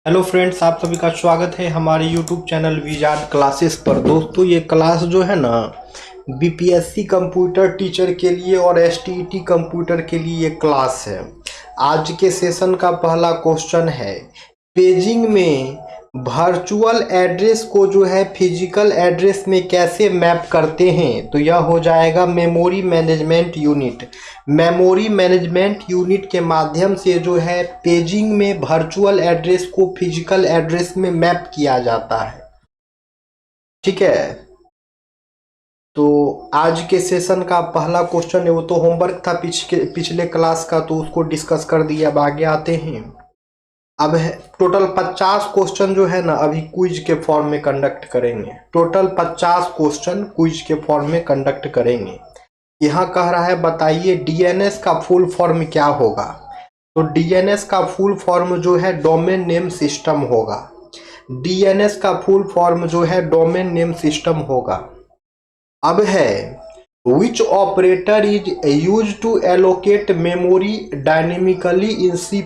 Hello friends, आप सभी का स्वागत है हमारे यूट्यूब चैनल विजार्ड क्लासेस पर। दोस्तों, ये क्लास जो है ना बीपीएससी कंप्यूटर टीचर के लिए और एसटीईटी कंप्यूटर के लिए ये क्लास है। आज के सेशन का पहला क्वेश्चन है, पेजिंग में वर्चुअल एड्रेस को जो है फिजिकल एड्रेस में कैसे मैप करते हैं। तो यह हो जाएगा memory management unit. Memory management unit के माध्यम से जो है पेजिंग में वर्चुअल एड्रेस को फिजिकल एड्रेस में मैप किया जाता है। ठीक है, तो आज के सेशन का पहला क्वेश्चन है, वो तो होमवर्क था पिछले क्लास का, तो उसको डिस्कस कर दिया। अब आगे आते हैं। अब है टोटल 50 क्वेश्चन जो है ना अभी क्विज के फॉर्म में कंडक्ट करेंगे। टोटल 50 क्वेश्चन क्विज के फॉर्म में कंडक्ट करेंगे। यहाँ कह रहा है बताइए डीएनएस का फुल फॉर्म क्या होगा। तो डीएनएस का फुल फॉर्म जो है डोमेन नेम सिस्टम होगा। डीएनएस का फुल फॉर्म जो है डोमेन नेम सिस्टम होगा। अब है Which operator is used to allocate memory dynamically in C++?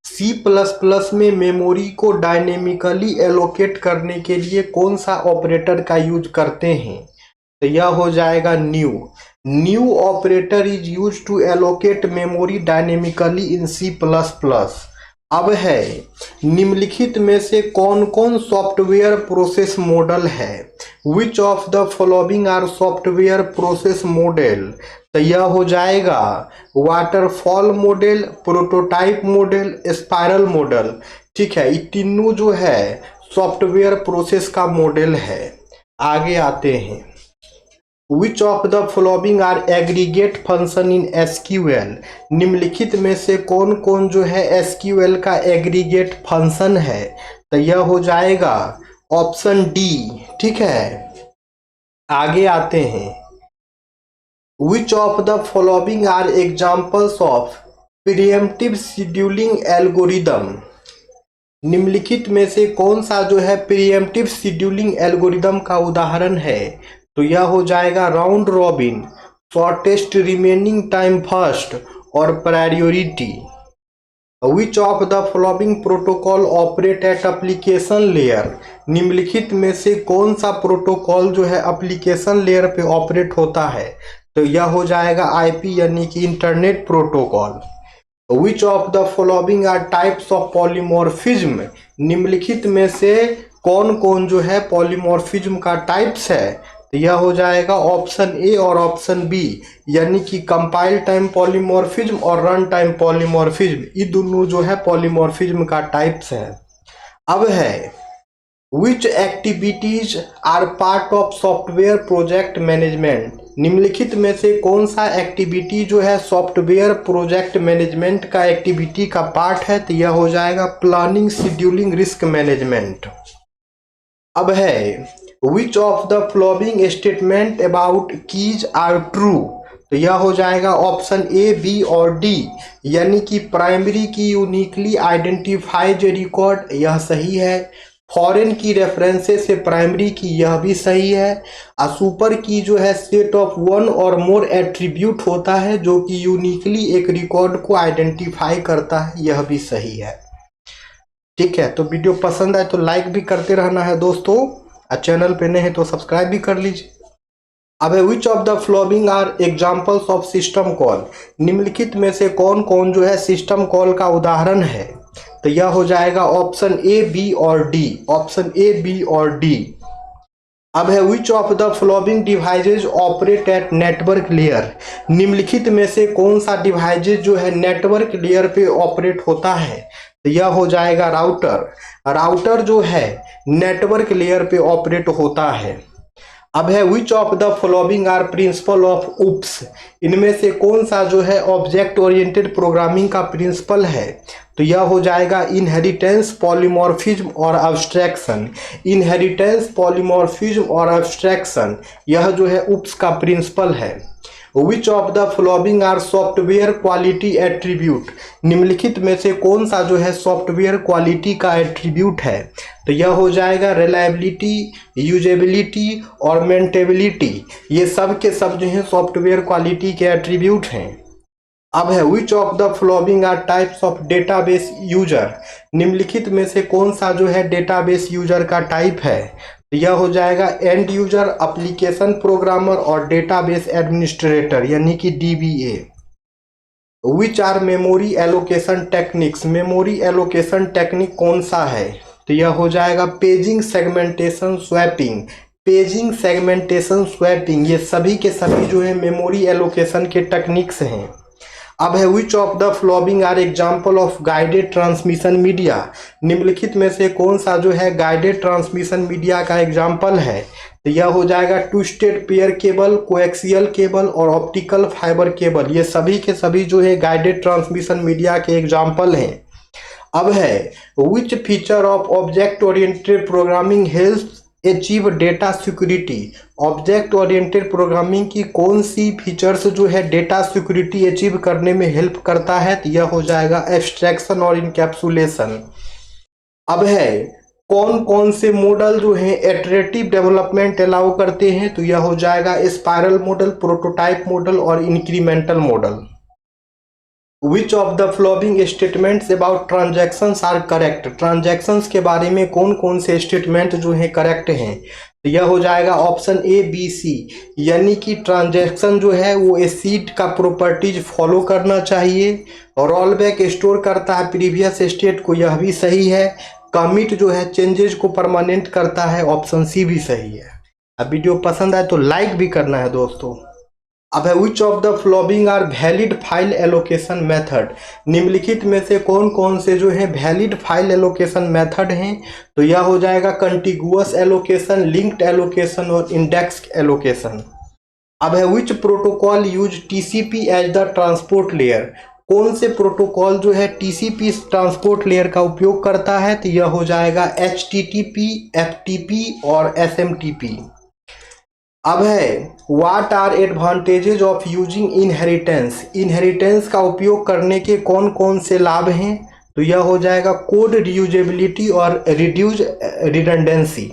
C++ में मेमोरी को डायनेमिकली एलोकेट करने के लिए कौन सा ऑपरेटर का यूज करते हैं। तो यह हो जाएगा new operator is use to allocate memory dynamically in C++। अब है निम्नलिखित में से कौन कौन सॉफ्टवेयर प्रोसेस मॉडल है। Which of the following are software process model. तो यह हो जाएगा waterfall model, prototype model, spiral model. ठीक है, ये तीनों जो है सॉफ्टवेयर प्रोसेस का मॉडल है। आगे आते हैं। Which of the following are aggregate function in SQL? निम्नलिखित में से कौन कौन जो है SQL का एग्रीगेट फंक्शन है। तो यह हो जाएगा ऑप्शन डी। ठीक है, आगे आते हैं। Which of the following are examples of preemptive scheduling algorithm? निम्नलिखित में से कौन सा जो है प्रीएम्प्टिव शेड्यूलिंग एल्गोरिदम का उदाहरण है। तो यह हो जाएगा round robin, shortest remaining time first और priority. Which of the following protocol operate at application layer. निम्नलिखित में से कौन सा प्रोटोकॉल जो है एप्लीकेशन लेयर पे ऑपरेट होता है। तो यह हो जाएगा आईपी यानी कि internet protocol. Which of the following are types of polymorphism. निम्नलिखित में से कौन कौन जो है पॉलीमॉर्फिज्म का टाइप्स है। तो यह हो जाएगा ऑप्शन ए और ऑप्शन बी, यानी कि कंपाइल टाइम पॉलीमॉर्फिज्म और रन टाइम पॉलीमॉर्फिज्म, ये दोनों जो है पॉलीमॉर्फिज्म का टाइप्स है। अब है which activities are part of software project management. निम्नलिखित में से कौन सा एक्टिविटी जो है सॉफ्टवेयर प्रोजेक्ट मैनेजमेंट का एक्टिविटी का पार्ट है। तो यह हो जाएगा प्लानिंग, शेड्यूलिंग, रिस्क मैनेजमेंट। अब है which of the following statement about keys are true. तो यह हो जाएगा ऑप्शन ए, बी और डी, यानी कि प्राइमरी की यूनिकली आइडेंटिफाइज रिकॉर्ड, यह सही है। फॉरेन की रेफरेंसेस से प्राइमरी की, यह भी सही है। सुपर की जो है सेट ऑफ वन और मोर एट्रीब्यूट होता है जो कि यूनिकली एक रिकॉर्ड को आइडेंटिफाई करता है, यह भी सही है। ठीक है, तो वीडियो पसंद आए तो लाइक भी करते रहना है दोस्तों, और चैनल पे नए हैं तो सब्सक्राइब भी कर लीजिए। अब है which of the following are examples of system call. निम्नलिखित में से कौन कौन जो है सिस्टम कॉल का उदाहरण है। तो यह हो जाएगा ऑप्शन ए, बी और डी, ऑप्शन ए, बी और डी। अब है which of the following devices operate at network layer. निम्नलिखित में से कौन सा डिवाइसेज जो है नेटवर्क लेयर पे ऑपरेट होता है। तो यह हो जाएगा राउटर। राउटर जो है नेटवर्क लेयर पे ऑपरेट होता है। अब है which of the following are principle of OOPs. इनमें से कौन सा जो है ऑब्जेक्ट ओरिएंटेड प्रोग्रामिंग का प्रिंसिपल है। तो यह हो जाएगा इनहेरिटेंस, पॉलीमॉर्फिज्म और एब्स्ट्रैक्शन। इनहेरिटेंस, पॉलीमॉर्फिज्म और एब्स्ट्रैक्शन, यह जो है उप्स का प्रिंसिपल है। Which of the following are software quality attribute. निम्नलिखित में से कौन सा जो है सॉफ्टवेयर क्वालिटी का एट्रीब्यूट है। तो यह हो जाएगा रिलायबिलिटी, यूजेबिलिटी और मेंटेबिलिटी, ये सब के सब जो है सॉफ्टवेयर क्वालिटी के एट्रीब्यूट हैं। अब है which of the following are types of database user, निम्नलिखित में से कौन सा जो है डेटाबेस यूजर का टाइप है। तो यह हो जाएगा एंड यूजर, एप्लीकेशन प्रोग्रामर और डेटाबेस एडमिनिस्ट्रेटर यानी कि DBA। Which are memory allocation techniques, memory allocation technique कौन सा है। तो यह हो जाएगा paging, segmentation, swapping. Paging, segmentation, swapping ये सभी के सभी जो है मेमोरी एलोकेशन के टेक्निक्स हैं। अब है which of the following are example of guided transmission media, निम्नलिखित में से कौन सा जो है गाइडेड ट्रांसमिशन मीडिया का एग्जाम्पल है। तो यह हो जाएगा twisted pair cable, coaxial cable और ऑप्टिकल फाइबर केबल, ये सभी के सभी जो है गाइडेड ट्रांसमिशन मीडिया के एग्जाम्पल हैं। अब है which feature of object oriented programming helps achieve data security, object oriented programming की कौन सी फीचर्स जो है डेटा सिक्योरिटी अचीव करने में हेल्प करता है। तो यह हो जाएगा एब्स्ट्रैक्शन और इनकैप्सुलेशन। अब है कौन कौन से मॉडल जो है इटरेटिव डेवलपमेंट अलाउ करते हैं। तो यह हो जाएगा स्पाइरल मॉडल, प्रोटोटाइप मॉडल और incremental model. Which of the following statements about transactions are correct, transactions के बारे में कौन कौन से स्टेटमेंट जो है करेक्ट हैं। तो यह हो जाएगा ऑप्शन A, B, C, यानी कि ट्रांजैक्शन जो है वो एसिड का प्रॉपर्टीज फॉलो करना चाहिए, रोल बैक स्टोर करता है प्रीवियस स्टेट को, यह भी सही है। कमिट जो है चेंजेस को परमानेंट करता है, ऑप्शन C भी सही है। अब वीडियो पसंद आए तो लाइक भी करना है दोस्तों। अब है which of the following are valid file allocation method, निम्नलिखित में से कौन कौन से जो है वैलिड फाइल एलोकेशन मेथड हैं। तो यह हो जाएगा कंटिगुअस एलोकेशन, लिंक्ड एलोकेशन और इंडेक्स एलोकेशन। अब है which protocol use TCP as the transport layer, कौन से प्रोटोकॉल जो है TCP ट्रांसपोर्ट लेयर का उपयोग करता है। तो यह हो जाएगा HTTP, FTP और SMTP। अब है what are advantages of using inheritance, inheritance का उपयोग करने के कौन कौन से लाभ हैं। तो यह हो जाएगा कोड रियूजेबिलिटी और रिड्यूस रिडंडेंसी।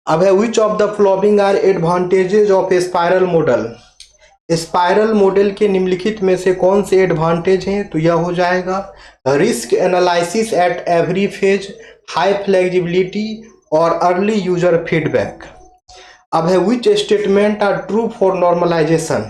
अब है which of the following are advantages of spiral model, spiral model के निम्नलिखित में से कौन से एडवांटेज हैं। तो यह हो जाएगा risk analysis at every phase, high flexibility और अर्ली यूजर फीडबैक। अब है which statement are true for normalisation,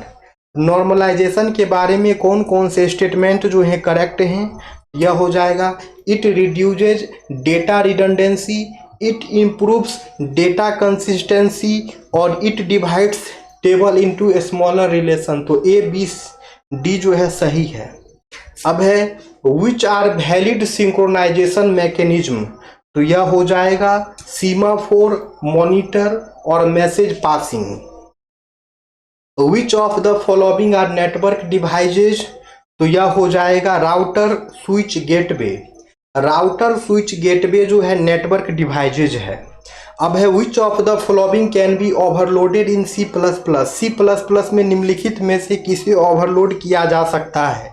normalisation के बारे में कौन कौन से स्टेटमेंट जो है करेक्ट हैं। यह हो जाएगा it reduces data redundancy, it improves data consistency और it divides table into smaller relation. तो A, B, D जो है सही है। अब है which are valid synchronisation mechanism, तो यह हो जाएगा सीमाफोर, मॉनिटर और message passing. Which of the following are network devices, तो यह हो जाएगा router, switch, gateway. Router, switch, gateway जो है नेटवर्क डिवाइसेज है। अब है which of the following can be overloaded in C++, में निम्नलिखित में से किसे ओवरलोड किया जा सकता है।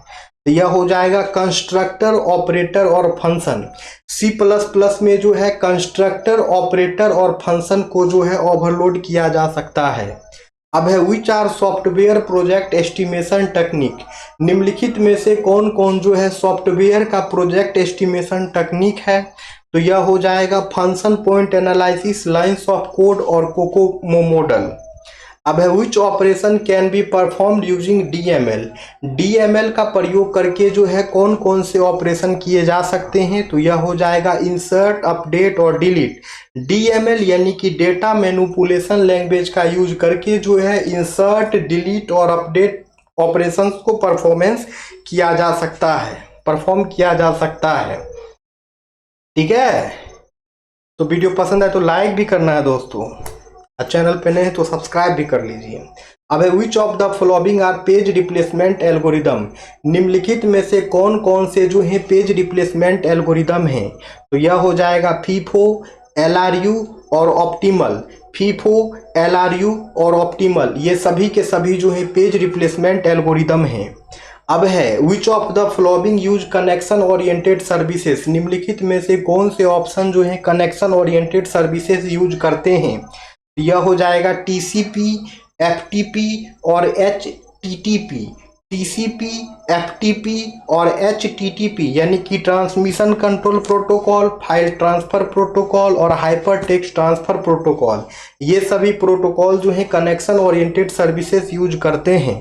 तो यह हो जाएगा कंस्ट्रक्टर, ऑपरेटर और फंक्शन। C++ में जो है कंस्ट्रक्टर, ऑपरेटर और फंक्शन को जो है ओवरलोड किया जा सकता है। अब है which are software project estimation technique, निम्नलिखित में से कौन कौन जो है सॉफ्टवेयर का प्रोजेक्ट एस्टिमेशन टेक्निक है। तो यह हो जाएगा function point analysis, lines of code और कोकोमो मॉडल। अब है which operation can be performed using DML, DML का प्रयोग करके जो है कौन कौन से ऑपरेशन किए जा सकते हैं। तो यह हो जाएगा इंसर्ट, अपडेट और डिलीट। DML यानी कि डेटा मैनिपुलेशन लैंग्वेज का यूज करके जो है इंसर्ट, डिलीट और अपडेट ऑपरेशंस को परफॉर्म किया जा सकता है। ठीक है, तो वीडियो पसंद आए तो लाइक भी करना है दोस्तों, चैनल पे नए हैं तो सब्सक्राइब भी कर लीजिए। अब है which of the following are page replacement algorithm, निम्नलिखित में से कौन कौन से जो है पेज रिप्लेसमेंट एल्गोरिदम हैं। तो यह हो जाएगा FIFO, LRU और ऑप्टिमल। FIFO, LRU और ऑप्टिमल ये सभी के सभी जो है पेज रिप्लेसमेंट एल्गोरिदम हैं। अब है which of the following use connection oriented services, निम्नलिखित में से कौन से ऑप्शन जो है कनेक्शन ओरिएंटेड सर्विसेज यूज करते हैं। यह हो जाएगा TCP, FTP और HTTP। टीसीपी, एफटीपी और एचटीटीपी यानी कि transmission control protocol, file transfer protocol और हाइपर टेक्स्ट ट्रांसफर प्रोटोकॉल, ये सभी प्रोटोकॉल जो है कनेक्शन ओरिएंटेड सर्विसेज यूज करते हैं।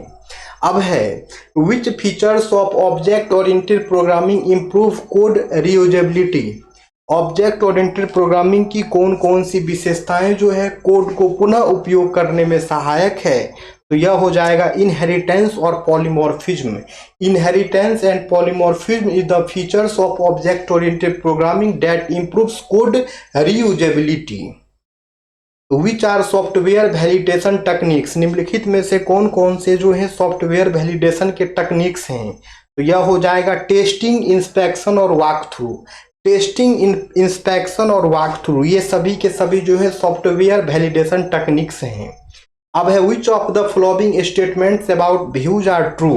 अब है which features of object oriented programming improve code reusability. Object oriented programming की कौन कौन सी विशेषताएं जो है कोड को पुनः उपयोग करने में सहायक है, तो यह हो जाएगा इनहेरिटेंस और polymorphism. Inheritance and polymorphism is the features of object oriented programming that improves code reusability. Which are software validation techniques, निम्नलिखित में से कौन कौन से जो है सॉफ्टवेयर वैलिडेशन के टेक्निक्स हैं, तो यह हो जाएगा टेस्टिंग, इंस्पेक्शन और वॉक थ्रू। टेस्टिंग, इंस्पेक्शन और वॉक थ्रू ये सभी के सभी जो है सॉफ्टवेयर वैलिडेशन टेक्निक्स हैं। अब है which of the following statements about views are true.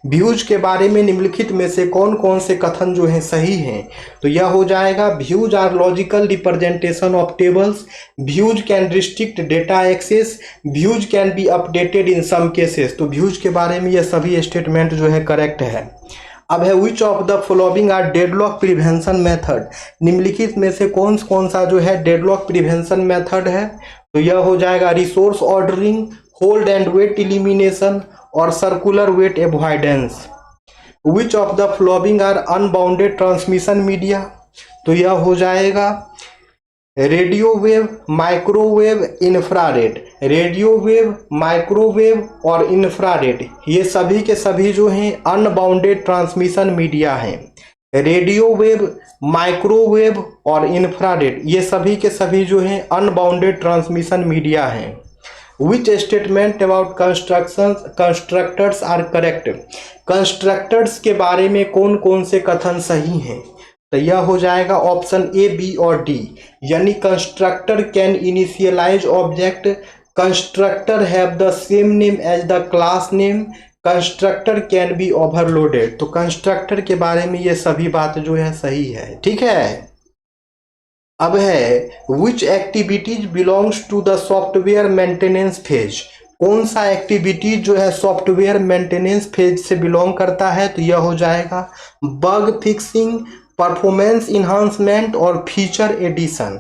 Views के बारे में निम्नलिखित में से कौन कौन से कथन जो हैं सही हैं, तो यह हो जाएगा views are logical representation of tables, views can restrict data access, views can be updated in some cases. तो व्यूज के बारे में यह सभी स्टेटमेंट जो है करेक्ट है। अब है which of the following are deadlock prevention method, निम्नलिखित में से कौन कौन सा जो है डेडलॉक प्रिवेंशन मेथड है, तो यह हो जाएगा resource ordering, hold and wait elimination और circular wait avoidance. Which of the following are unbounded transmission media, तो यह हो जाएगा radio wave, microwave, infrared. Radio wave, microwave और इंफ्रारेड ये सभी के सभी जो हैं अनबाउंडेड ट्रांसमिशन मीडिया हैं। रेडियो वेव, माइक्रोवेव और इंफ्रारेड ये सभी के सभी जो हैं अनबाउंडेड ट्रांसमिशन मीडिया हैं। Which statement about constructors are correct, constructors के बारे में कौन कौन से कथन सही हैं, तो यह हो जाएगा ऑप्शन ए, बी और डी, यानी constructor can initialize object, constructor have the same name as the class name, constructor can be overloaded. तो कंस्ट्रक्टर के बारे में ये सभी बात जो है सही है, ठीक है। अब है which activities belongs to the software maintenance phase, कौन सा एक्टिविटीज जो है सॉफ्टवेयर मेंटेनेंस फेज से बिलोंग करता है, तो यह हो जाएगा बग फिक्सिंग, परफॉर्मेंस इन्हांसमेंट और feature addition.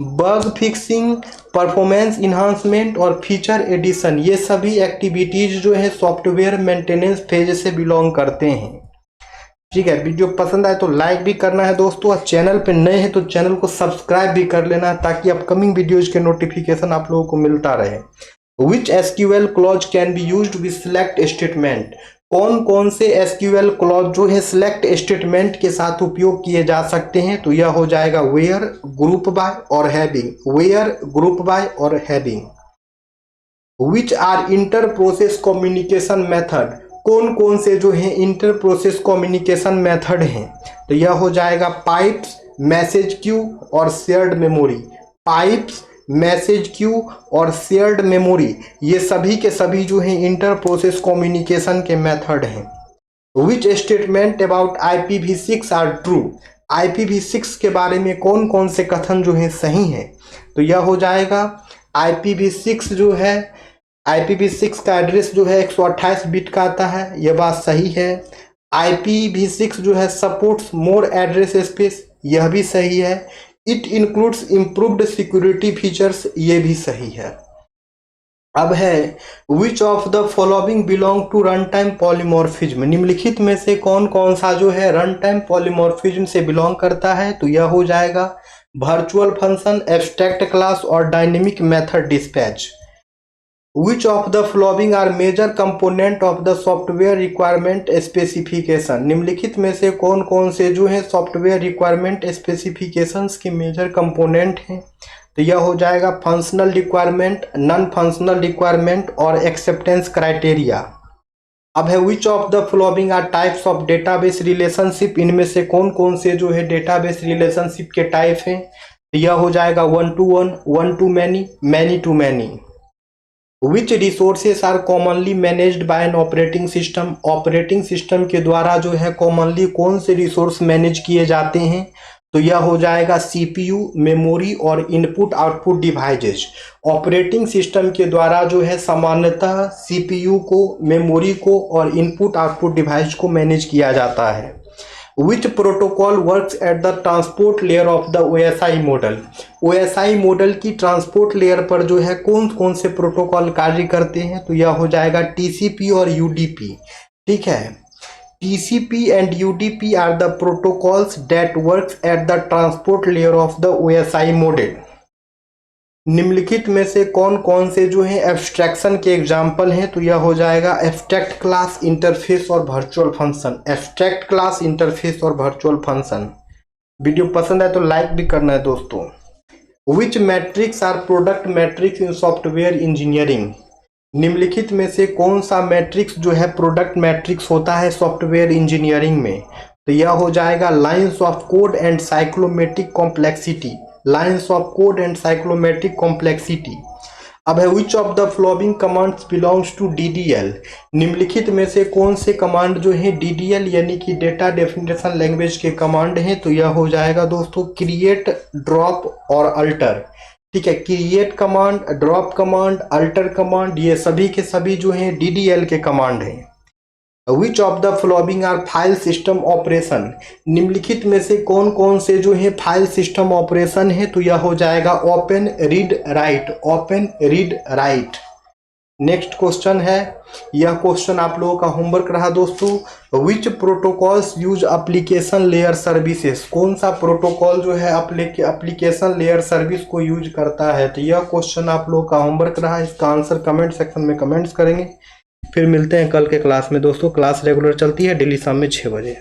Bug fixing, performance enhancement और फीचर एडिशन ये सभी एक्टिविटीज जो है सॉफ्टवेयर मेंटेनेंस फेज से बिलोंग करते हैं, ठीक है। वीडियो पसंद आए तो लाइक भी करना है दोस्तों, और चैनल पे नए हैं तो चैनल को सब्सक्राइब भी कर लेना है ताकि अपकमिंग वीडियोज के नोटिफिकेशन आप लोगों को मिलता रहे। Which SQL clause can be used with select statement, कौन कौन से एसक्यूएल क्लॉज जो है सिलेक्ट स्टेटमेंट के साथ उपयोग किए जा सकते हैं, तो यह हो जाएगा वेयर, ग्रुप बाय और हैविंग। वेयर, ग्रुप बाय और having. Which are inter process communication method, कौन कौन से जो है इंटर प्रोसेस कम्युनिकेशन मेथड हैं, तो यह हो जाएगा पाइप्स, मैसेज क्यू और shared memory. Pipes, message queue और शेयर्ड मेमोरी ये सभी के सभी जो हैं इंटर प्रोसेस कम्युनिकेशन के मेथड हैं। Which statement about IPv6 are true, IPv6 के बारे में कौन कौन से कथन जो हैं सही हैं, तो यह हो जाएगा IPv6 जो है, IPv6 का एड्रेस जो है 128 बिट का आता है, यह बात सही है। IPv6 जो है सपोर्ट्स मोर एड्रेस स्पेस, यह भी सही है। It includes improved security features, ये भी सही है। अब है which of the following belong to run time polymorphism, निम्नलिखित में से कौन कौन सा जो है रन टाइम पॉलीमॉर्फिज्म से बिलोंग करता है, तो यह हो जाएगा वर्चुअल फंक्शन, एब्स्ट्रैक्ट क्लास और dynamic method dispatch. Which of the following are major component of the software requirement specification, निम्नलिखित में से कौन कौन से जो है सॉफ्टवेयर रिक्वायरमेंट स्पेसिफिकेशंस के मेजर कंपोनेंट हैं, तो यह हो जाएगा functional requirement, non functional requirement और एक्सेप्टेंस क्राइटेरिया। अब है which of the following are types of database relationship, इनमें से कौन कौन से जो है डेटाबेस रिलेशनशिप के टाइप हैं, तो यह हो जाएगा 1 to 1, 1 to many, many to many। Which resources are commonly managed by an operating system, operating system के द्वारा जो है कॉमनली कौन से रिसोर्स मैनेज किए जाते हैं, तो यह हो जाएगा सीपीयू, मेमोरी और input output devices. Operating system के द्वारा जो है सामान्यतः सीपीयू को, मेमोरी को और इनपुट आउटपुट डिवाइस को मैनेज किया जाता है। Which protocol works at the transport layer of the OSI model. OSI model की ट्रांसपोर्ट लेयर पर जो है कौन कौन से प्रोटोकॉल कार्य करते हैं, तो यह हो जाएगा टीसीपी और यूडीपी। ठीक है, TCP and UDP are the protocols that works at the transport layer of the OSI model। निम्नलिखित में से कौन कौन से जो है एब्स्ट्रैक्शन के एग्जाम्पल हैं, तो यह हो जाएगा एब्स्ट्रैक्ट क्लास, इंटरफेस और virtual function. Abstract class, interface और वर्चुअल फंक्शन। वीडियो पसंद है तो लाइक भी करना है दोस्तों। Which metrics are product metrics in software engineering. निम्नलिखित में से कौन सा मैट्रिक्स जो है प्रोडक्ट मैट्रिक्स होता है सॉफ्टवेयर इंजीनियरिंग में, तो यह हो जाएगा lines of code and cyclometric complexity. Lines of code and cyclometric complexity. अब है which of the following commands belongs to DDL. निम्नलिखित में से कौन से कमांड जो है डीडीएल यानी कि डेटा डेफिनेशन लैंग्वेज के कमांड हैं, तो यह हो जाएगा दोस्तों क्रिएट, ड्रॉप और अल्टर। ठीक है, create command, drop command, alter command, ये सभी के सभी जो हैं डीडीएल के कमांड हैं। विच of the following are file system operation. निम्नलिखित में से कौन कौन से जो है फाइल सिस्टम ऑपरेशन है, तो यह हो जाएगा open, read, write. Open, read, write. Next question है, यह क्वेश्चन आप लोगों का होमवर्क रहा दोस्तों। Which protocols use application layer services. कौन सा प्रोटोकॉल जो है एप्लीकेशन लेयर सर्विस को यूज करता है, तो यह क्वेश्चन आप लोगों का होमवर्क रहा। इसका आंसर कमेंट सेक्शन में कमेंट्स करेंगे। फिर मिलते हैं कल के क्लास में दोस्तों। क्लास रेगुलर चलती है डेली शाम में 6 बजे।